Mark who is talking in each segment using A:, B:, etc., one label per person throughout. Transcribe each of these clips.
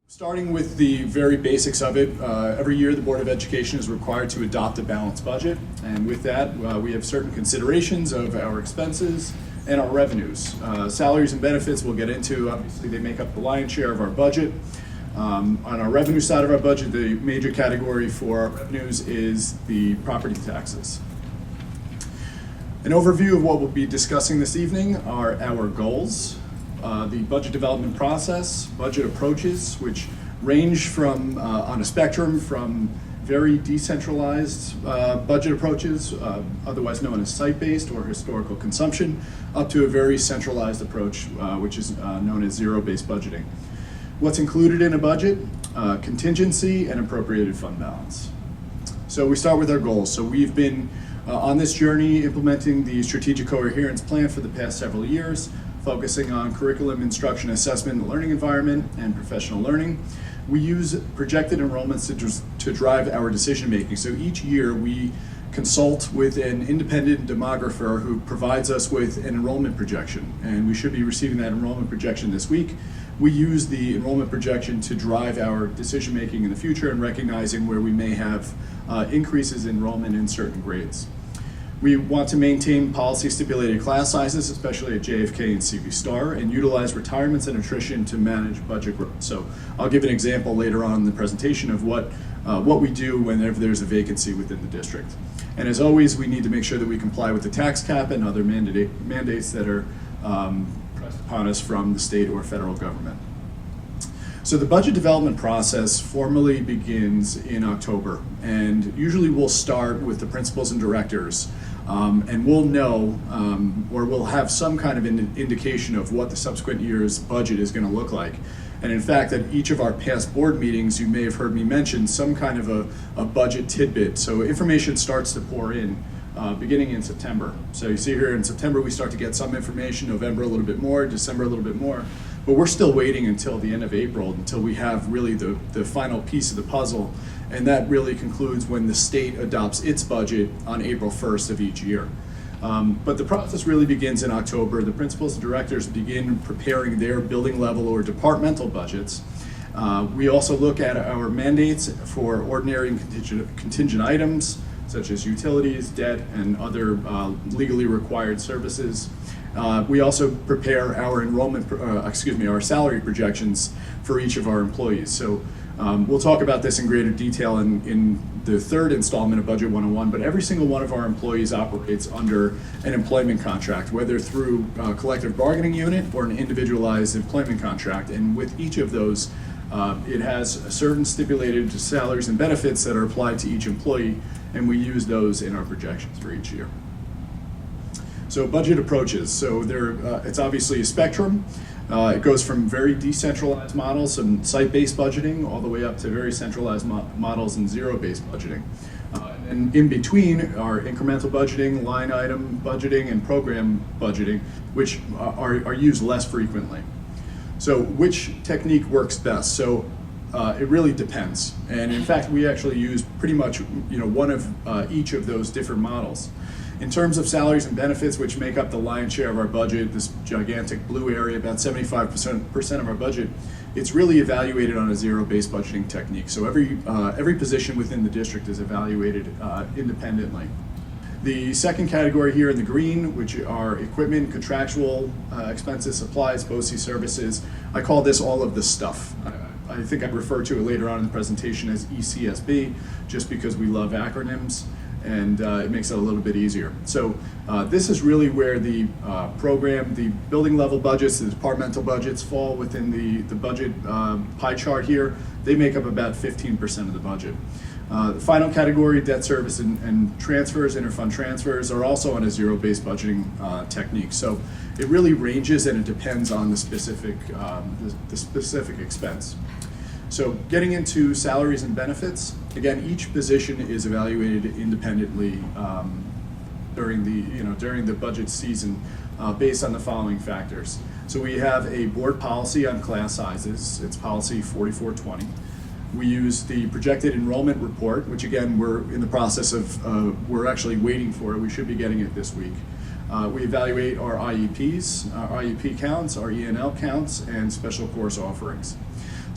A: Starting with the very basics of it, every year the Board of Education is required to adopt a balanced budget, and with that we have certain considerations of our expenses and our revenues. Salaries and benefits we'll get into. Obviously they make up the lion's share of our budget. On our revenue side of our budget, the major category for our revenues is the property taxes. An overview of what we'll be discussing this evening are our goals, the budget development process, budget approaches, which range from, on a spectrum from very decentralized budget approaches, otherwise known as site-based or historical consumption, up to a very centralized approach, which is known as zero-based budgeting. What's included in a budget? Contingency and appropriated fund balance. So we start with our goals. So we've been on this journey implementing the strategic coherence plan for the past several years, focusing on curriculum, instruction, assessment, learning environment, and professional learning. We use projected enrollments to drive our decision making. So each year we consult with an independent demographer who provides us with an enrollment projection, and we should be receiving that enrollment projection this week. We use the enrollment projection to drive our decision making in the future and recognizing where we may have increases in enrollment in certain grades. We want to maintain policy stipulated class sizes, especially at JFK and CV Star, and utilize retirements and attrition to manage budget growth. So I'll give an example later on in the presentation of what we do whenever there's a vacancy within the district. And as always, we need to make sure that we comply with the tax cap and other mandates that are pressed upon us from the state or federal government. So the budget development process formally begins in October, and usually we'll start with the principals and directors, and we'll know, or we'll have some kind of an indication of what the subsequent year's budget is going to look like. And in fact, at each of our past board meetings, you may have heard me mention some kind of a budget tidbit. So information starts to pour in beginning in September. So you see here in September we start to get some information, November a little bit more, December a little bit more. But we're still waiting until the end of April until we have really the final piece of the puzzle, and that really concludes when the state adopts its budget on April 1st of each year. But the process really begins in October. The principals and directors begin preparing their building level or departmental budgets. We also look at our mandates for ordinary and contingent items, such as utilities, debt, and other legally required services. We also prepare our our salary projections for each of our employees. So we'll talk about this in greater detail in the third installment of Budget 101, but every single one of our employees operates under an employment contract, whether through a collective bargaining unit or an individualized employment contract. And with each of those, it has certain stipulated salaries and benefits that are applied to each employee, and we use those in our projections for each year. So budget approaches. So it's obviously a spectrum. It goes from very decentralized models and site-based budgeting all the way up to very centralized models and zero-based budgeting. And in between are incremental budgeting, line item budgeting, and program budgeting, which are used less frequently. So which technique works best? So it really depends. And in fact, we actually use pretty much one of each of those different models. In terms of salaries and benefits, which make up the lion's share of our budget, this gigantic blue area, about 75% of our budget, it's really evaluated on a zero-based budgeting technique. So every position within the district is evaluated independently. The second category here in the green, which are equipment, contractual expenses, supplies, BOCE services, I call this all of the stuff. I think I refer to it later on in the presentation as ECSB, just because we love acronyms, and it makes it a little bit easier. So this is really where the the building level budgets, the departmental budgets fall within the budget pie chart here. They make up about 15% of the budget. The final category, debt service and transfers, interfund transfers, are also on a zero-based budgeting technique. So it really ranges and it depends on the specific expense. So getting into salaries and benefits, again, each position is evaluated independently during the budget season based on the following factors. So we have a board policy on class sizes. It's policy 4420. We use the projected enrollment report, which again, we're in the process of, we're actually waiting for it. We should be getting it this week. We evaluate our IEPs, our IEP counts, our ENL counts, and special course offerings.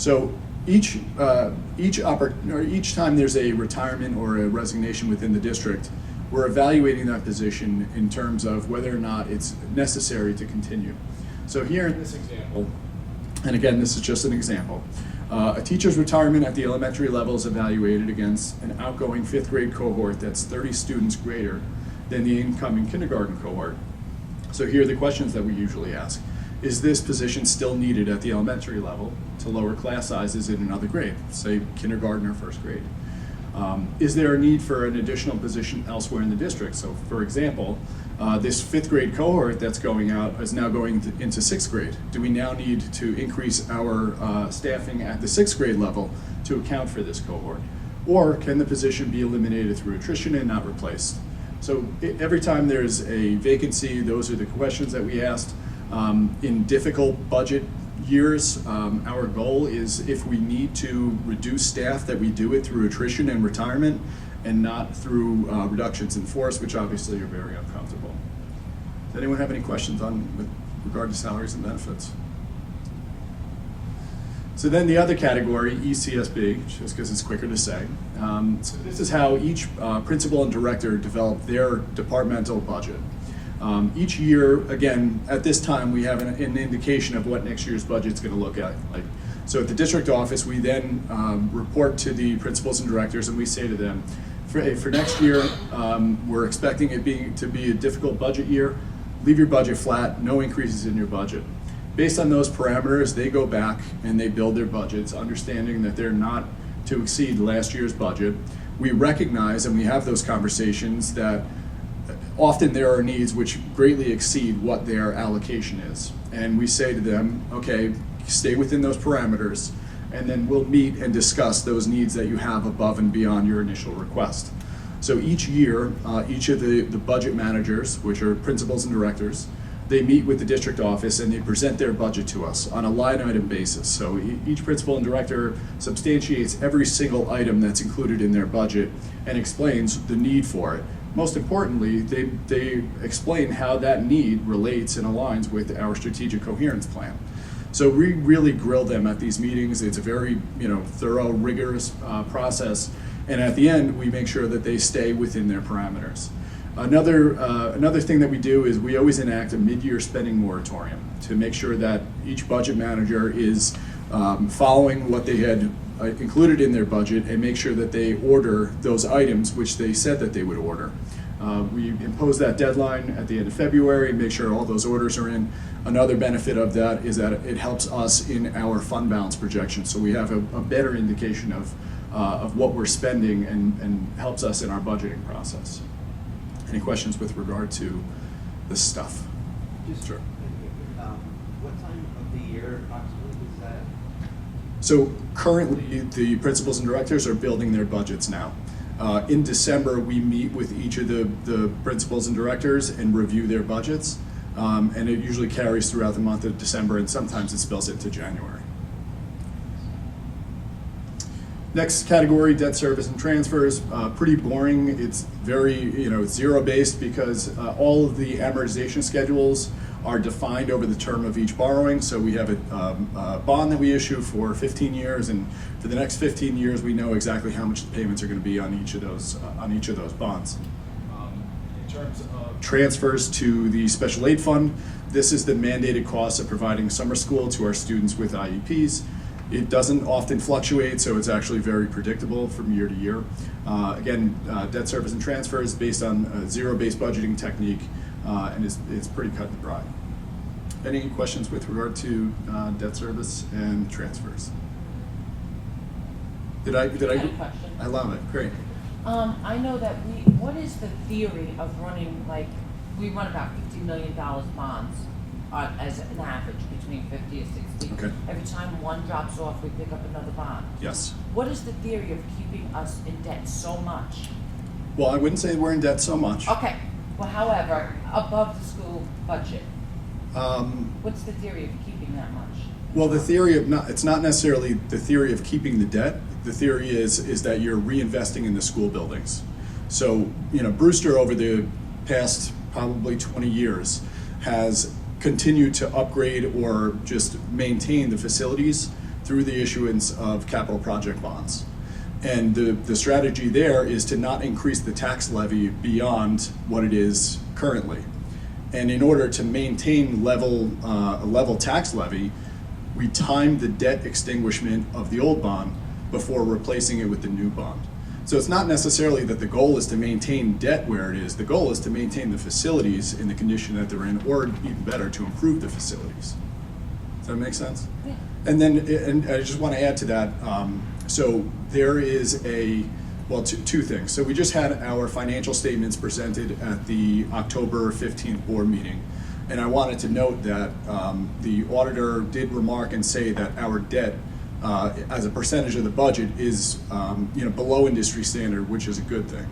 A: So Each time there's a retirement or a resignation within the district, we're evaluating that position in terms of whether or not it's necessary to continue. So here in this example, and again, this is just an example, a teacher's retirement at the elementary level is evaluated against an outgoing 5th grade cohort that's 30 students greater than the incoming kindergarten cohort. So here are the questions that we usually ask. Is this position still needed at the elementary level to lower class sizes in another grade, say kindergarten or 1st grade? Is there a need for an additional position elsewhere in the district? So for example, this 5th grade cohort that's going out is now going into 6th grade. Do we now need to increase our staffing at the 6th grade level to account for this cohort? Or can the position be eliminated through attrition and not replaced? So every time there's a vacancy, those are the questions that we asked. In difficult budget years, our goal is, if we need to reduce staff, that we do it through attrition and retirement and not through reductions in force, which obviously are very uncomfortable. Does anyone have any questions with regard to salaries and benefits? So then the other category, ECSB, just because it's quicker to say. So this is how each principal and director develop their departmental budget. Each year, again, at this time, we have an indication of what next year's budget is going to look like. So at the district office, we then report to the principals and directors, and we say to them, for next year, we're expecting it to be a difficult budget year. Leave your budget flat, no increases in your budget. Based on those parameters, they go back and they build their budgets, understanding that they're not to exceed last year's budget. We recognize, and we have those conversations, that often there are needs which greatly exceed what their allocation is. And we say to them, okay, stay within those parameters, and then we'll meet and discuss those needs that you have above and beyond your initial request. So each year, each of the budget managers, which are principals and directors, they meet with the district office and they present their budget to us on a line item basis. So each principal and director substantiates every single item that's included in their budget and explains the need for it. Most importantly, they explain how that need relates and aligns with our strategic coherence plan. So we really grill them at these meetings. It's a very thorough, rigorous process. And at the end, we make sure that they stay within their parameters. Another thing that we do is we always enact a mid-year spending moratorium to make sure that each budget manager is following what they had included in their budget and make sure that they order those items which they said that they would order. We impose that deadline at the end of February and make sure all those orders are in. Another benefit of that is that it helps us in our fund balance projection, so we have a better indication of what we're spending and helps us in our budgeting process. Any questions with regard to this stuff?
B: Sure. What time of the year approximately is that?
A: So currently, the principals and directors are building their budgets now. In December, we meet with each of the principals and directors and review their budgets, and it usually carries throughout the month of December, and sometimes it spills into January. Next category, debt service and transfers. Pretty boring. It's very, it's zero-based because all of the amortization schedules are defined over the term of each borrowing. So we have a bond that we issue for 15 years, and for the next 15 years, we know exactly how much the payments are going to be on each of those bonds. In terms of transfers to the special aid fund, this is the mandated cost of providing summer school to our students with IEPs. It doesn't often fluctuate, so it's actually very predictable from year to year. Again, debt service and transfers based on a zero-based budgeting technique, and it's pretty cut and dry. Any questions with regard to debt service and transfers? Did I?
C: I have a question.
A: I love it. Great.
C: I know that what is the theory of running, we run about $50 million bonds as an average between 50 and 60.
A: Okay.
C: Every time one drops off, we pick up another bond.
A: Yes.
C: What is the theory of keeping us in debt so much?
A: Well, I wouldn't say we're in debt so much.
C: Okay. Well, however, above the school budget, what's the theory of keeping that much?
A: Well, the theory of it's not necessarily the theory of keeping the debt. The theory is that you're reinvesting in the school buildings. So, Brewster over the past probably 20 years has continue to upgrade or just maintain the facilities through the issuance of capital project bonds. And the strategy there is to not increase the tax levy beyond what it is currently. And in order to maintain a level tax levy, we time the debt extinguishment of the old bond before replacing it with the new bond. So it's not necessarily that the goal is to maintain debt where it is. The goal is to maintain the facilities in the condition that they're in, or even better, to improve the facilities. Does that make sense?
C: Yeah.
A: And then, and I just want to add to that, so there is two things. So we just had our financial statements presented at the October 15th board meeting. And I wanted to note that the auditor did remark and say that our debt as a percentage of the budget is below industry standard, which is a good thing.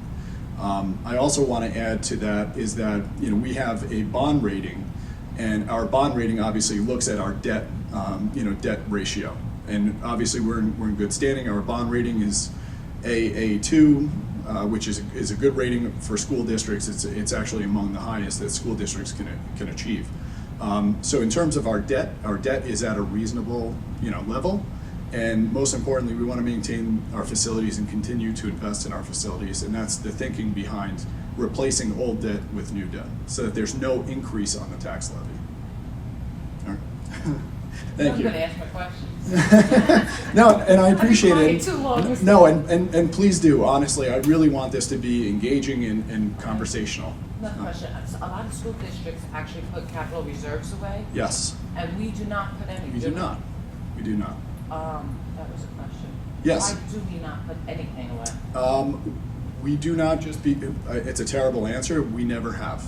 A: I also want to add to that is that we have a bond rating, and our bond rating obviously looks at our debt debt ratio, and obviously we're in good standing. Our bond rating is AA2, which is a good rating for school districts. It's actually among the highest that school districts can achieve. So in terms of our debt is at a reasonable level. And most importantly, we want to maintain our facilities and continue to invest in our facilities. And that's the thinking behind replacing old debt with new debt, so that there's no increase on the tax levy. All right. Thank you.
C: I'm going to ask my questions.
A: No, and I appreciate
C: I've been
A: it.
C: quiet too long.
A: No, and please do. Honestly, I really want this to be engaging and conversational.
C: Another question. A lot of school districts actually put capital reserves away,
A: Yes,
C: and we do not put any.
A: we do not. We do not.
C: That was a question.
A: Yes.
C: Why do we not put anything away?
A: We do not just be, it's a terrible answer, we never have,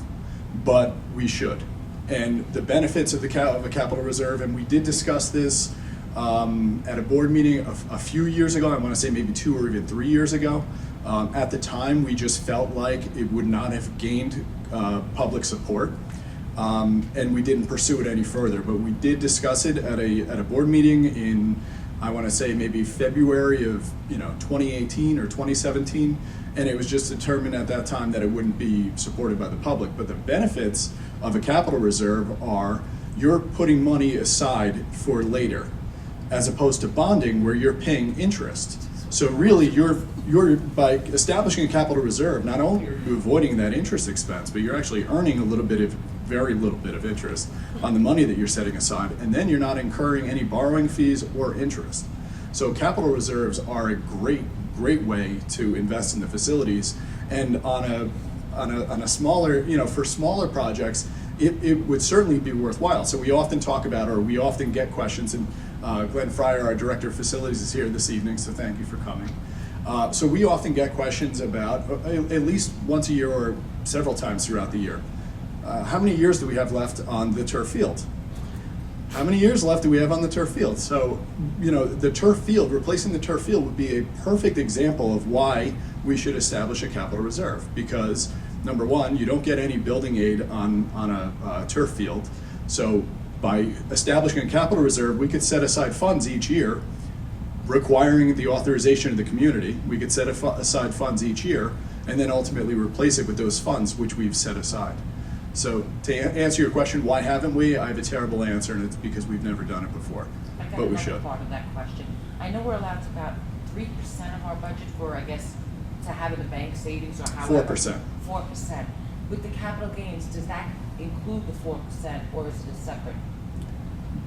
A: but we should. And the benefits of a capital reserve, and we did discuss this at a board meeting a few years ago, I want to say maybe 2 or even 3 years ago. At the time, we just felt like it would not have gained public support. And we didn't pursue it any further, but we did discuss it at a board meeting in, I want to say maybe February of 2018 or 2017, and it was just determined at that time that it wouldn't be supported by the public. But the benefits of a capital reserve are you're putting money aside for later, as opposed to bonding where you're paying interest. So really, you're by establishing a capital reserve, not only are you avoiding that interest expense, but you're actually earning very little bit of interest on the money that you're setting aside, and then you're not incurring any borrowing fees or interest. So capital reserves are a great way to invest in the facilities, and on a smaller, for smaller projects, it would certainly be worthwhile. So we often talk about, or we often get questions, and Glenn Fryer, our Director of Facilities, is here this evening, so thank you for coming. So we often get questions about, at least once a year or several times throughout the year, how many years do we have left on the turf field? How many years left do we have on the turf field? So, the turf field, replacing the turf field would be a perfect example of why we should establish a capital reserve. Because, number one, you don't get any building aid on a turf field. So by establishing a capital reserve, we could set aside funds each year, requiring the authorization of the community. We could set aside funds each year, and then ultimately replace it with those funds which we've set aside. So to answer your question, why haven't we? I have a terrible answer, and it's because we've never done it before, but we should.
C: Part of that question. I know we're allowed to about 3% of our budget for, I guess, to have in the bank savings or however.
A: 4%.
C: 4%. With the capital gains, does that include the 4%, or is it a separate?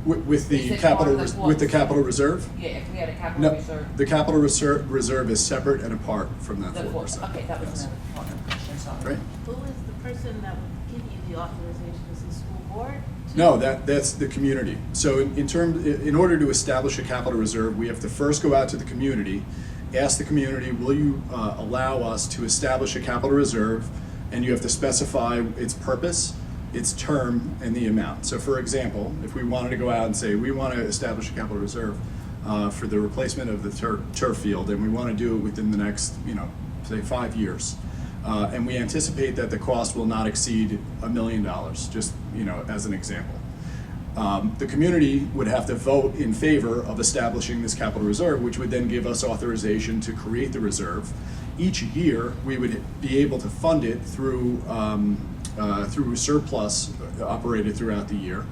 A: With the
C: Is it
A: capital
C: part of the
A: with the
C: 4%?
A: capital reserve?
C: Yeah, if we had a capital
A: No,
C: reserve.
A: the capital reserve is separate and apart from that
C: The
A: 4%.
C: Okay, that was
A: Yes.
C: another part of the question, sorry.
A: Right.
D: Who is the person that would give you the authorization? Is the school board?
A: No, that's the community. So in order to establish a capital reserve, we have to first go out to the community, ask the community, will you allow us to establish a capital reserve? And you have to specify its purpose, its term, and the amount. So for example, if we wanted to go out and say, we want to establish a capital reserve for the replacement of the turf field, and we want to do it within the next, say 5 years. And we anticipate that the cost will not exceed $1 million, just as an example. The community would have to vote in favor of establishing this capital reserve, which would then give us authorization to create the reserve. Each year, we would be able to fund it through surplus operated throughout the year.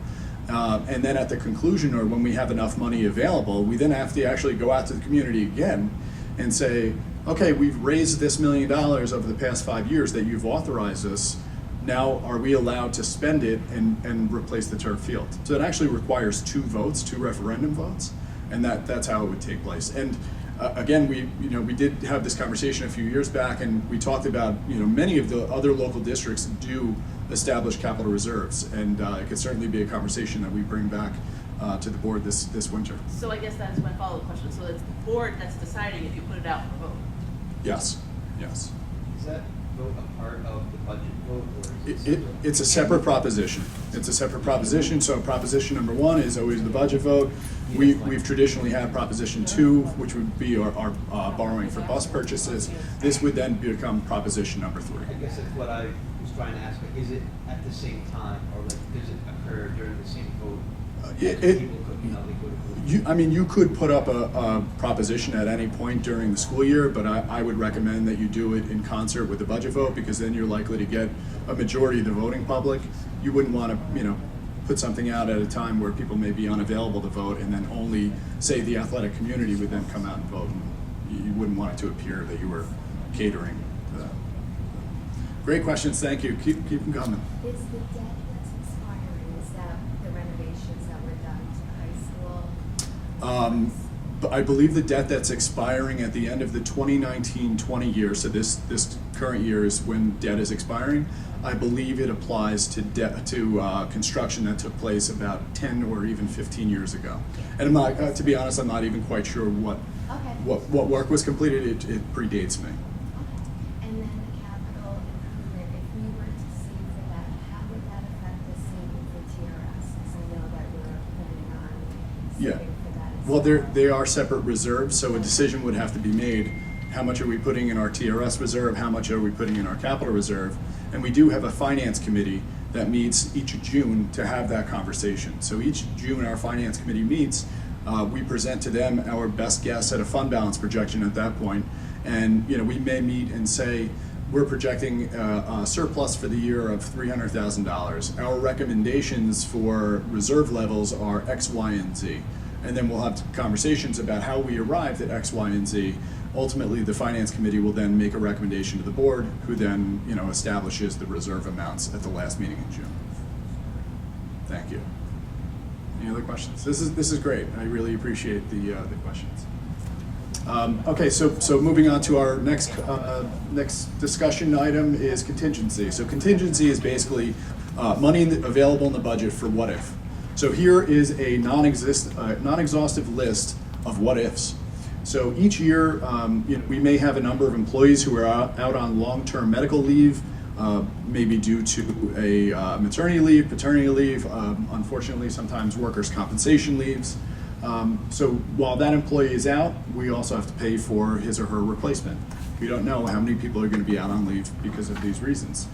A: And then at the conclusion, or when we have enough money available, we then have to actually go out to the community again and say, okay, we've raised this $1 million over the past 5 years that you've authorized us. Now, are we allowed to spend it and replace the turf field? So it actually requires 2 votes, 2 referendum votes, and that's how it would take place. And again, we did have this conversation a few years back, and we talked about, many of the other local districts do establish capital reserves, and it could certainly be a conversation that we bring back to the board this winter.
D: So I guess that's my follow-up question. So it's the board that's deciding if you put it out for vote?
A: Yes.
B: Is that vote a part of the budget vote, or is it
A: It's a separate proposition. It's a separate proposition. So proposition number 1 is always the budget vote. We've traditionally had proposition 2, which would be our borrowing for bus purchases. This would then become proposition number 3.
B: I guess that's what I was trying to ask. Like, is it at the same time, or does it occur during the same vote? People could, they go to vote.
A: You could put up a proposition at any point during the school year, but I would recommend that you do it in concert with the budget vote, because then you're likely to get a majority of the voting public. You wouldn't want to, put something out at a time where people may be unavailable to vote, and then only, say, the athletic community would then come out and vote. You wouldn't want it to appear that you were catering to that. Great questions, thank you. Keep them coming.
E: Is the debt that's expiring, is that the renovations that were done to the high school?
A: But I believe the debt that's expiring at the end of the 2019-20 year, so this current year is when debt is expiring. I believe it applies to construction that took place about 10 or even 15 years ago. And I'm not, to be honest, I'm not even quite sure what work was completed. It predates me.
E: Okay. And then the capital improvement, if we were to save for that, how would that affect the saving for TRS? Because I know that we're planning on saving for that as
A: Well, they are separate reserves, so a decision would have to be made. How much are we putting in our TRS reserve? How much are we putting in our capital reserve? And we do have a finance committee that meets each June to have that conversation. So each June our finance committee meets, we present to them our best guess at a fund balance projection at that point. And we may meet and say, we're projecting a surplus for the year of $300,000. Our recommendations for reserve levels are X, Y, and Z. And then we'll have conversations about how we arrived at X, Y, and Z. Ultimately, the finance committee will then make a recommendation to the board, who then establishes the reserve amounts at the last meeting in June. Thank you. Any other questions? This is great. I really appreciate the questions. Okay, so moving on to our next discussion item is contingency. So contingency is basically money available in the budget for what if. So here is a non-exhaustive list of what ifs. So each year, we may have a number of employees who are out on long-term medical leave, maybe due to a maternity leave, paternity leave, unfortunately sometimes workers' compensation leaves. So while that employee is out, we also have to pay for his or her replacement. We don't know how many people are going to be out on leave because of these reasons.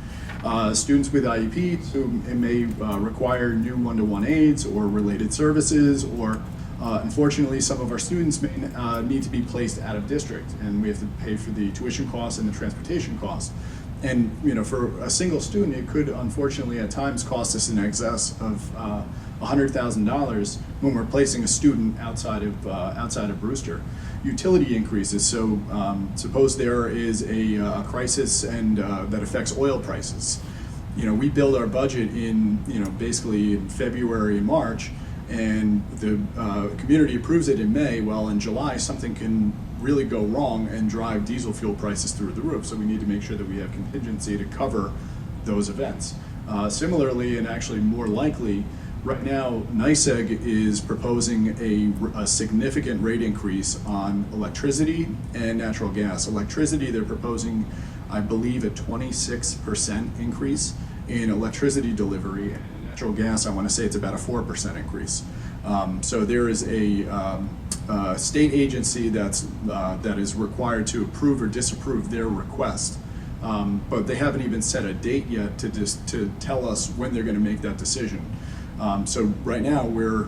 A: Students with IEPs who may require new one-to-one aids or related services, or unfortunately, some of our students may need to be placed out of district, and we have to pay for the tuition costs and the transportation costs. And for a single student, it could unfortunately at times cost us in excess of $100,000 when we're placing a student outside of Brewster. Utility increases. So suppose there is a crisis and that affects oil prices. We build our budget in basically in February and March, and the community approves it in May. Well, in July, something can really go wrong and drive diesel fuel prices through the roof. So we need to make sure that we have contingency to cover those events. Similarly, and actually more likely, right now, NYSEG is proposing a significant rate increase on electricity and natural gas. Electricity, they're proposing, I believe, a 26% increase in electricity delivery. Natural gas, I want to say it's about a 4% increase. So there is a state agency that is required to approve or disapprove their request, but they haven't even set a date yet to tell us when they're going to make that decision. So right now we're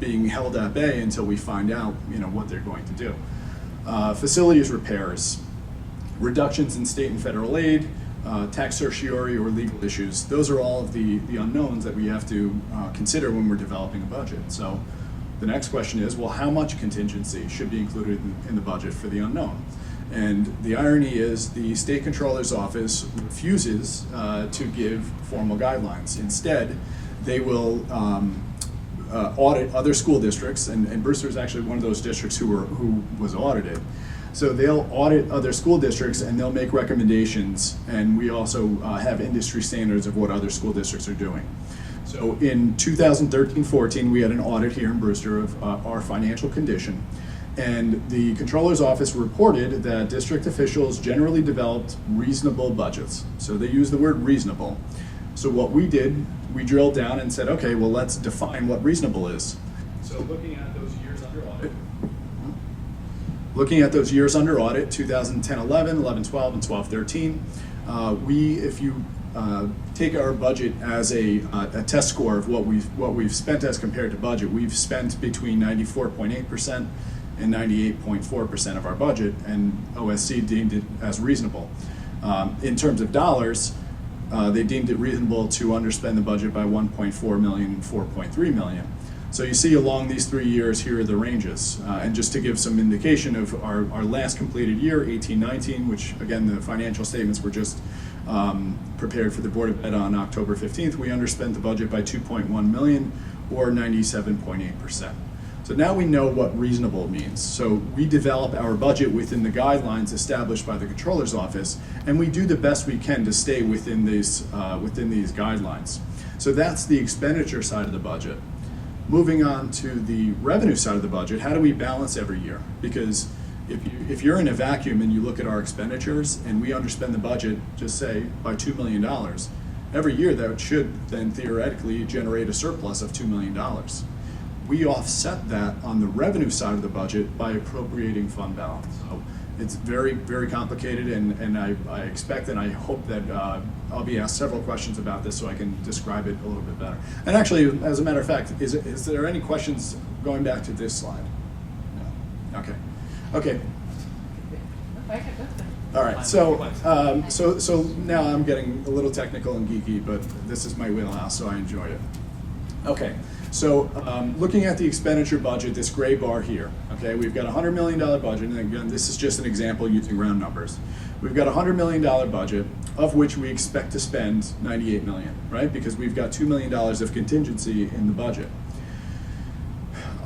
A: being held at bay until we find out what they're going to do. Facilities repairs, reductions in state and federal aid. tax certiorari or legal issues. Those are all of the unknowns that we have to consider when we're developing a budget. So the next question is, well, how much contingency should be included in the budget for the unknown? And the irony is the state controller's office refuses to give formal guidelines. Instead, they will audit other school districts, and Brewster is actually one of those districts who was audited. So they'll audit other school districts and they'll make recommendations, and we also have industry standards of what other school districts are doing. So in 2013-14, we had an audit here in Brewster of our financial condition, and the controller's office reported that district officials generally developed reasonable budgets. So they use the word reasonable. So what we did, we drilled down and said, okay, well, let's define what reasonable is. So looking at those years under audit, 2010-11, 11-12, and 12-13, if you take our budget as a test score of what we've spent as compared to budget, we've spent between 94.8% and 98.4% of our budget, and OSC deemed it as reasonable. In terms of dollars, they deemed it reasonable to underspend the budget by 1.4 million and 4.3 million. So you see along these 3 years, here are the ranges. And just to give some indication of our last completed year, 18-19, which again, the financial statements were just prepared for the Board of Ed on October 15th, we underspent the budget by 2.1 million or 97.8%. So now we know what reasonable means. So we develop our budget within the guidelines established by the controller's office, and we do the best we can to stay within these guidelines. So that's the expenditure side of the budget. Moving on to the revenue side of the budget, how do we balance every year? Because if you're in a vacuum and you look at our expenditures and we underspend the budget, just say by $2 million, every year that should then theoretically generate a surplus of $2 million. We offset that on the revenue side of the budget by appropriating fund balance. So it's very, very complicated, and I expect and I hope that I'll be asked several questions about this so I can describe it a little bit better. And actually, as a matter of fact, is there any questions going back to this slide? No. Okay. Okay. All right. So now I'm getting a little technical and geeky, but this is my wheelhouse, so I enjoy it. Okay. So looking at the expenditure budget, this gray bar here, okay, we've got a $100 million budget, and again, this is just an example using round numbers. We've got a $100 million budget, of which we expect to spend $98 million, right? Because we've got $2 million of contingency in the budget.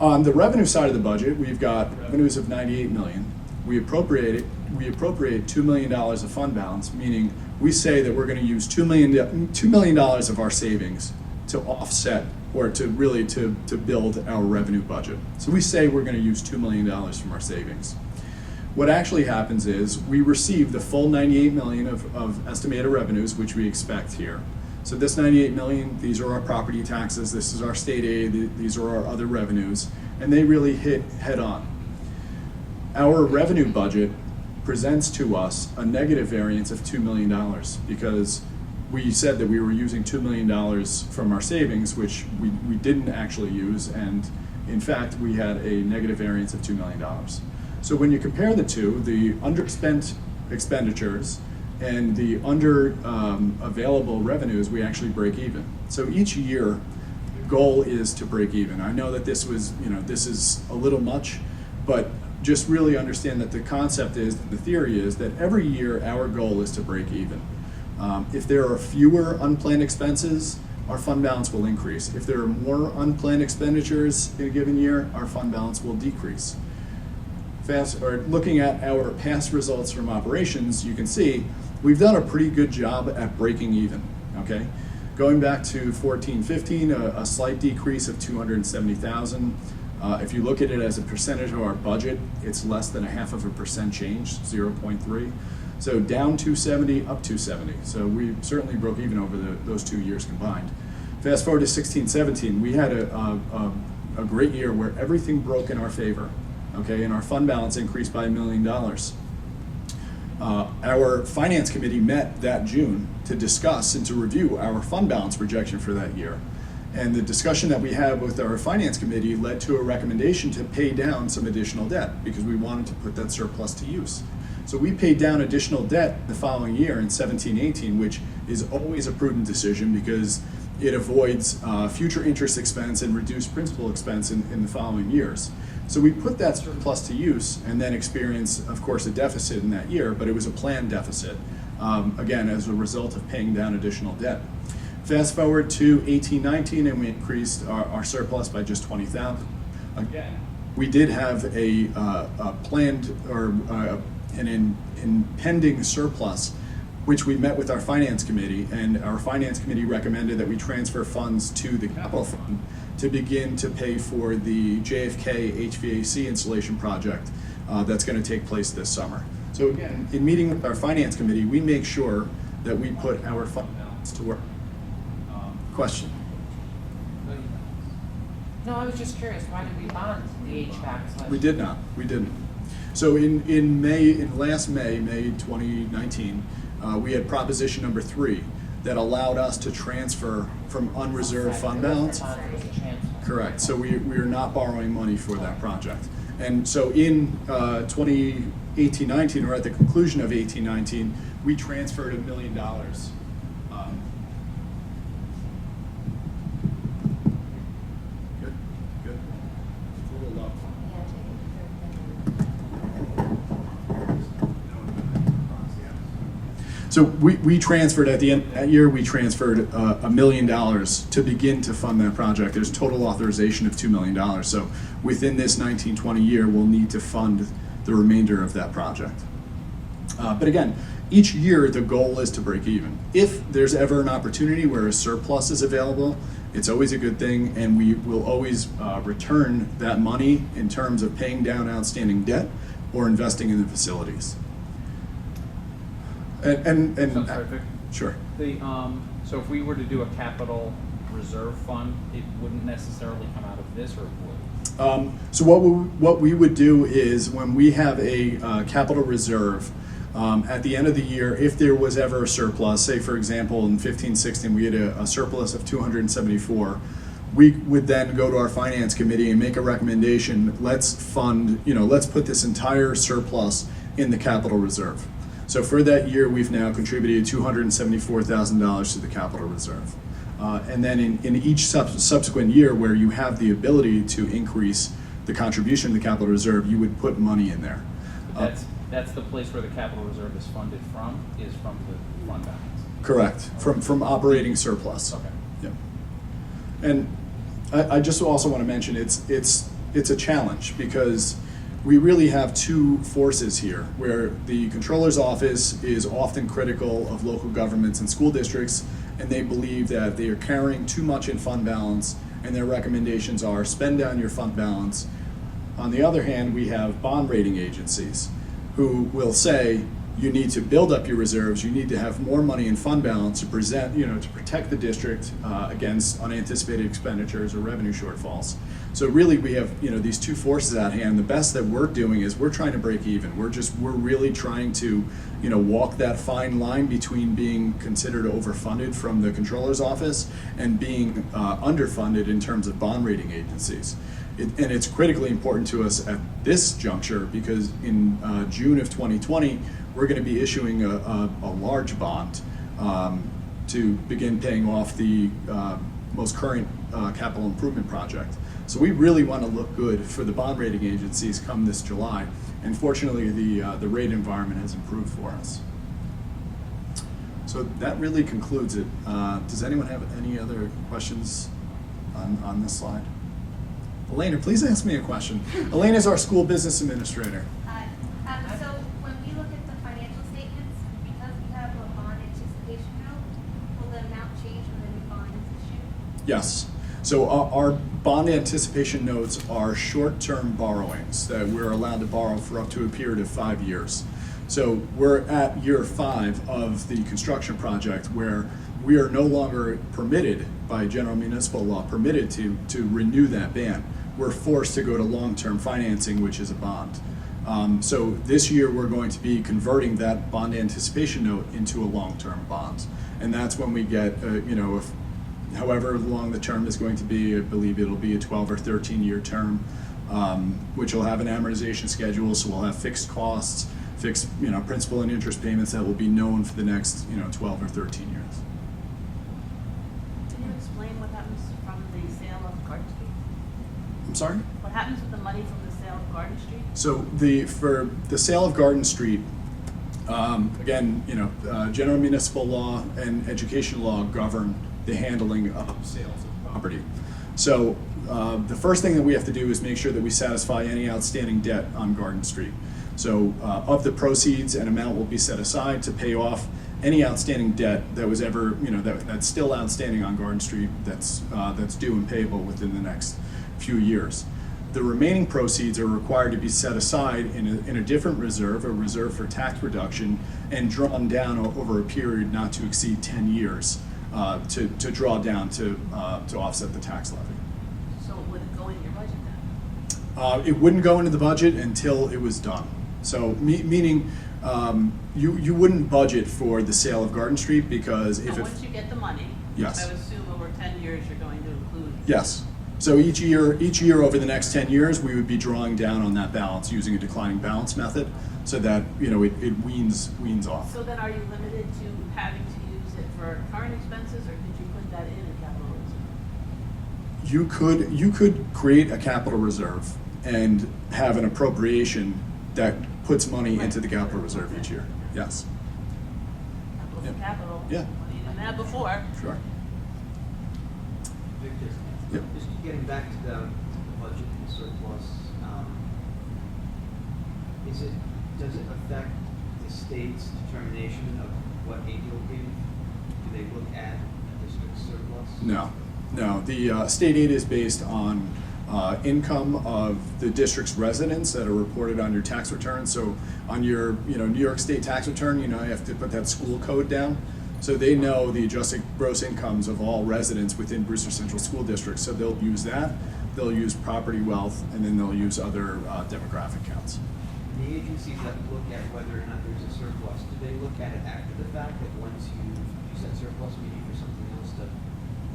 A: On the revenue side of the budget, we've got revenues of $98 million. We appropriate $2 million of fund balance, meaning we say that we're going to use $2 million of our savings to offset or to really to build our revenue budget. So we say we're going to use $2 million from our savings. What actually happens is we receive the full $98 million of estimated revenues, which we expect here. So this $98 million, these are our property taxes, this is our state aid, these are our other revenues, and they really hit head on. Our revenue budget presents to us a negative variance of $2 million because we said that we were using $2 million from our savings, which we didn't actually use, and in fact, we had a negative variance of $2 million. So when you compare the two, the underspent expenditures and the available revenues, we actually break even. So each year, the goal is to break even. I know that this is a little much, but just really understand that the concept is, the theory is that every year our goal is to break even. If there are fewer unplanned expenses, our fund balance will increase. If there are more unplanned expenditures in a given year, our fund balance will decrease. Looking at our past results from operations, you can see we've done a pretty good job at breaking even, okay? Going back to 14-15, a slight decrease of 270,000. If you look at it as a percentage of our budget, it's less than 0.5% change, 0.3. So down 270, up 270. So we certainly broke even over those 2 years combined. Fast forward to 16-17, we had a great year where everything broke in our favor, okay? And our fund balance increased by $1 million. Our finance committee met that June to discuss and to review our fund balance projection for that year. And the discussion that we had with our finance committee led to a recommendation to pay down some additional debt because we wanted to put that surplus to use. So we paid down additional debt the following year in 17-18, which is always a prudent decision because it avoids future interest expense and reduced principal expense in the following years. So we put that surplus to use and then experienced, of course, a deficit in that year, but it was a planned deficit, again, as a result of paying down additional debt. Fast forward to 18-19, and we increased our surplus by just $20,000. Again, we did have a planned or an impending surplus, which we met with our finance committee, and our finance committee recommended that we transfer funds to the capital fund to begin to pay for the JFK HVAC installation project that's going to take place this summer. So again, in meeting with our finance committee, we make sure that we put our fund balance to work. Question?
C: No, I was just curious, why did we bond the HVAC?
A: We did not. We didn't. So in last May 2019, we had proposition number 3 that allowed us to transfer from unreserved fund balance. Correct. So we are not borrowing money for that project. And so in 2018-19, or at the conclusion of 18-19, we transferred $1 million. Good. It's a little low. So we transferred at the end of that year, we transferred $1 million to begin to fund that project. There's total authorization of $2 million. So within this 19-20 year, we'll need to fund the remainder of that project. But again, each year the goal is to break even. If there's ever an opportunity where a surplus is available, it's always a good thing, and we will always return that money in terms of paying down outstanding debt or investing in the facilities. And
F: Sorry, Vic.
A: sure.
F: So if we were to do a capital reserve fund, it wouldn't necessarily come out of this, or it would?
A: So what we would do is when we have a capital reserve, at the end of the year, if there was ever a surplus, say for example in 15-16 we had a surplus of 274, we would then go to our finance committee and make a recommendation. Let's fund, let's put this entire surplus in the capital reserve. So for that year, we've now contributed $274,000 to the capital reserve. And then in each subsequent year where you have the ability to increase the contribution to the capital reserve, you would put money in there.
F: That's the place where the capital reserve is funded from, is from the fund balance.
A: Correct, from operating surplus.
F: Okay.
A: Yep. And I just also want to mention it's a challenge because we really have two forces here where the controller's office is often critical of local governments and school districts, and they believe that they are carrying too much in fund balance, and their recommendations are spend down your fund balance. On the other hand, we have bond rating agencies who will say you need to build up your reserves, you need to have more money in fund balance to to protect the district against unanticipated expenditures or revenue shortfalls. So really we have these two forces at hand. The best that we're doing is we're trying to break even. We're really trying to walk that fine line between being considered overfunded from the controller's office and being underfunded in terms of bond rating agencies. And it's critically important to us at this juncture because in June of 2020, we're going to be issuing a large bond to begin paying off the most current capital improvement project. So we really want to look good for the bond rating agencies come this July. And fortunately, the rate environment has improved for us. So that really concludes it. Does anyone have any other questions on this slide? Elena, please ask me a question. Elena is our school business administrator.
E: So when we look at the financial statements, because we have a bond anticipation note, will the amount change when the new bond is issued?
A: Yes. So our bond anticipation notes are short-term borrowings that we're allowed to borrow for up to a period of 5 years. So we're at year 5 of the construction project where we are no longer permitted by general municipal law to renew that ban. We're forced to go to long-term financing, which is a bond. So this year we're going to be converting that bond anticipation note into a long-term bond. And that's when we get, however long the term is going to be, I believe it'll be a 12 or 13 year term, which will have an amortization schedule, so we'll have fixed costs. fixed, principal and interest payments that will be known for the next, 12 or 13 years.
D: Can you explain what happens from the sale of Garden Street?
A: I'm sorry?
D: What happens with the money from the sale of Garden Street?
A: So for the sale of Garden Street, again, general municipal law and education law govern the handling of sales of property. So the first thing that we have to do is make sure that we satisfy any outstanding debt on Garden Street. So of the proceeds, an amount will be set aside to pay off any outstanding debt that was ever, that's still outstanding on Garden Street that's due and payable within the next few years. The remaining proceeds are required to be set aside in a different reserve, a reserve for tax reduction, and drawn down over a period not to exceed 10 years to draw down to offset the tax levy.
D: So would it go in your budget then?
A: It wouldn't go into the budget until it was done. So meaning you wouldn't budget for the sale of Garden Street because
D: So
A: if
D: once you get the money, which
A: Yes.
D: I would assume over 10 years you're going to include.
A: Yes. So each year over the next 10 years, we would be drawing down on that balance using a declining balance method, so that it weans off.
D: So then are you limited to having to use it for current expenses, or could you put that in a capital reserve?
A: You could create a capital reserve and have an appropriation that puts money into the capital reserve each year. Yes.
D: Capital
A: Yep.
D: for capital.
A: Yeah.
D: What you didn't have before.
A: Sure.
B: Victor,
A: Yep.
B: just getting back to the budget and surplus, does it affect the state's determination of what aid you'll give? Do they look at a district's surplus?
A: No. The state aid is based on income of the district's residents that are reported on your tax return. So on your New York State tax return, you have to put that school code down. So they know the adjusted gross incomes of all residents within Brewster Central School District. So they'll use that, they'll use property wealth, and then they'll use other demographic counts.
B: The agencies that look at whether or not there's a surplus, do they look at it after the fact, that once you said surplus, maybe for something else to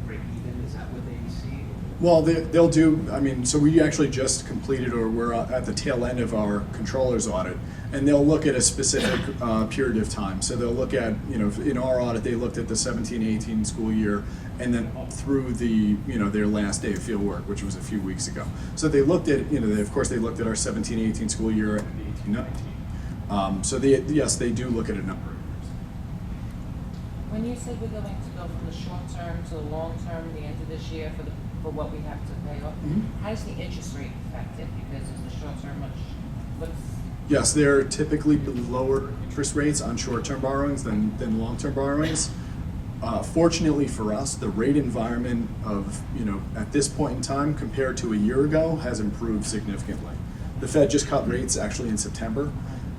B: break even? Is that what they see?
A: Well, they'll do, so we actually just completed, or we're at the tail end of our controller's audit, and they'll look at a specific period of time. So they'll look at, in our audit, they looked at the 17-18 school year, and then up through the, their last day of field work, which was a few weeks ago. So they looked at, of course, they looked at our 17-18 school year and 18-19. So yes, they do look at a number of years.
C: When you said we're going to go from the short term to the long term, the end of this year for what we have to pay off, how does the interest rate affect it? Because is the short term
A: Yes, there are typically lower interest rates on short-term borrowings than long-term borrowings. Fortunately for us, the rate environment of, at this point in time compared to a year ago has improved significantly. The Fed just cut rates actually in September.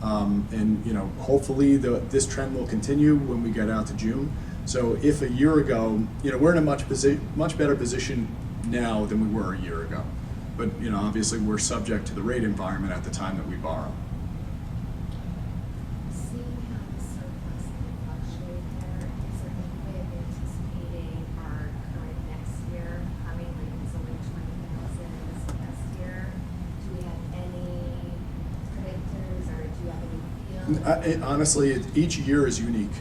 A: And hopefully this trend will continue when we get out to June. So if a year ago, we're in a much better position now than we were a year ago. But obviously we're subject to the rate environment at the time that we borrow.
E: Seeing how the surplus can fluctuate there, is there any way of anticipating our current next year having it's only 20,000 this past year? Do we have any predictors, or do you have any feel?
A: Honestly, each year is unique.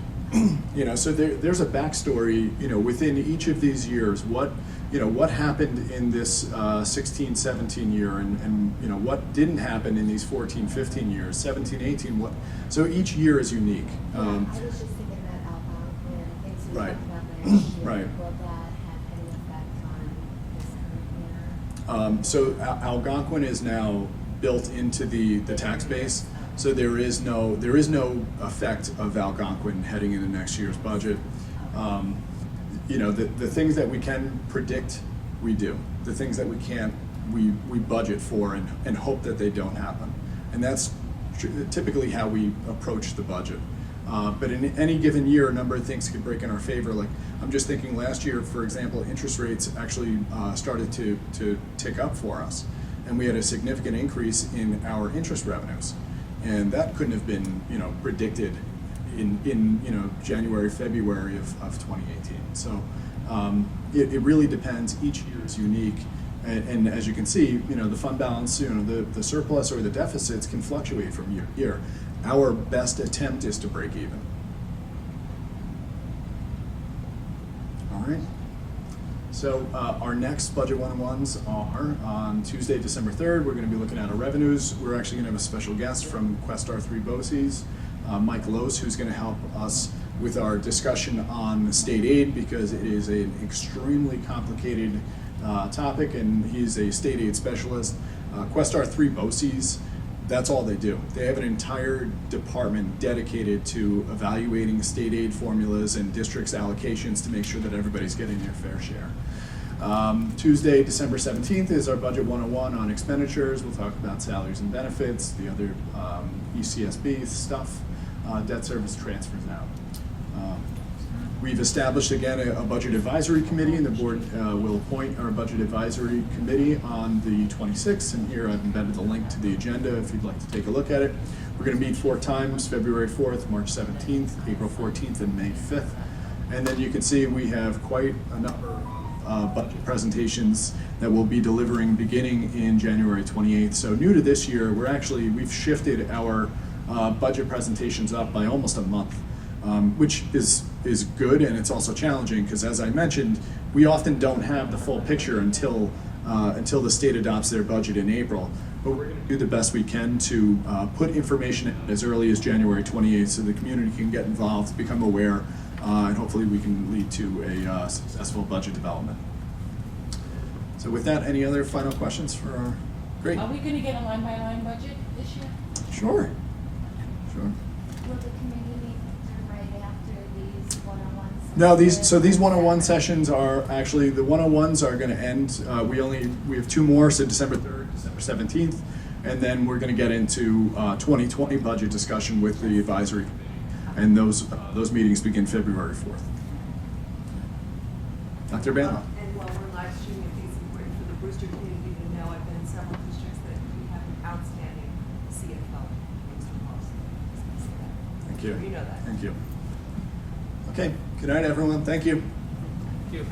A: So there's a backstory, within each of these years. What happened in this 16-17 year, and what didn't happen in these 14-15 years, 17-18. So each year is unique.
E: I was just thinking that Algonquin, things we
A: Right.
E: talked about last year,
A: Right.
E: will that have any effect on this current year?
A: So Algonquin is now built into the tax base. So there is no effect of Algonquin heading into next year's budget. The things that we can predict, we do. The things that we can't, we budget for and hope that they don't happen. And that's typically how we approach the budget. But in any given year, a number of things could break in our favor. Like, I'm just thinking last year, for example, interest rates actually started to tick up for us. And we had a significant increase in our interest revenues. And that couldn't have been, predicted in January, February of 2018. So it really depends. Each year is unique, And as you can see, the fund balance, the surplus or the deficits can fluctuate from year to year. Our best attempt is to break even. All right. So our next Budget 101s are on Tuesday, December 3rd. We're going to be looking at our revenues. We're actually going to have a special guest from Questar 3 BOCES, Mike Lose, who's going to help us with our discussion on state aid, because it is an extremely complicated topic, and he's a state aid specialist. Questar 3 BOCES, that's all they do. They have an entire department dedicated to evaluating state aid formulas and districts' allocations to make sure that everybody's getting their fair share. Tuesday, December 17th is our Budget 101 on expenditures. We'll talk about salaries and benefits, the other ECSB stuff, debt service transfers out. We've established, again, a budget advisory committee, and the board will appoint our budget advisory committee on the 26th, and here I've embedded the link to the agenda if you'd like to take a look at it. We're going to meet 4 times, February 4th, March 17th, April 14th, and May 5th. And then you can see we have quite a number of budget presentations that we'll be delivering beginning in January 28th. So new to this year, we've shifted our budget presentations up by almost a month. Which is good, and it's also challenging because, as I mentioned, we often don't have the full picture until the state adopts their budget in April. But we're going to do the best we can to put information in as early as January 28th so the community can get involved, become aware, and hopefully we can lead to a successful budget development. So with that, any other final questions for our great?
C: Are we gonna get a line-by-line budget this year?
A: Sure.
E: Will the committee meet right after these one-on-ones?
A: No, these 101 sessions are actually, the 101s are going to end. We have 2 more, so December 3rd, December 17th, and then we're going to get into 2020 budget discussion with the advisory committee, and those meetings begin February 4th. Dr. Banla.
G: And while we're live streaming, I think it's important for the Brewster community to know I've been in several districts that we have an outstanding CFO.
A: Thank you.
G: You know that.
A: Thank you. Okay, good night, everyone. Thank you.
F: Thank you.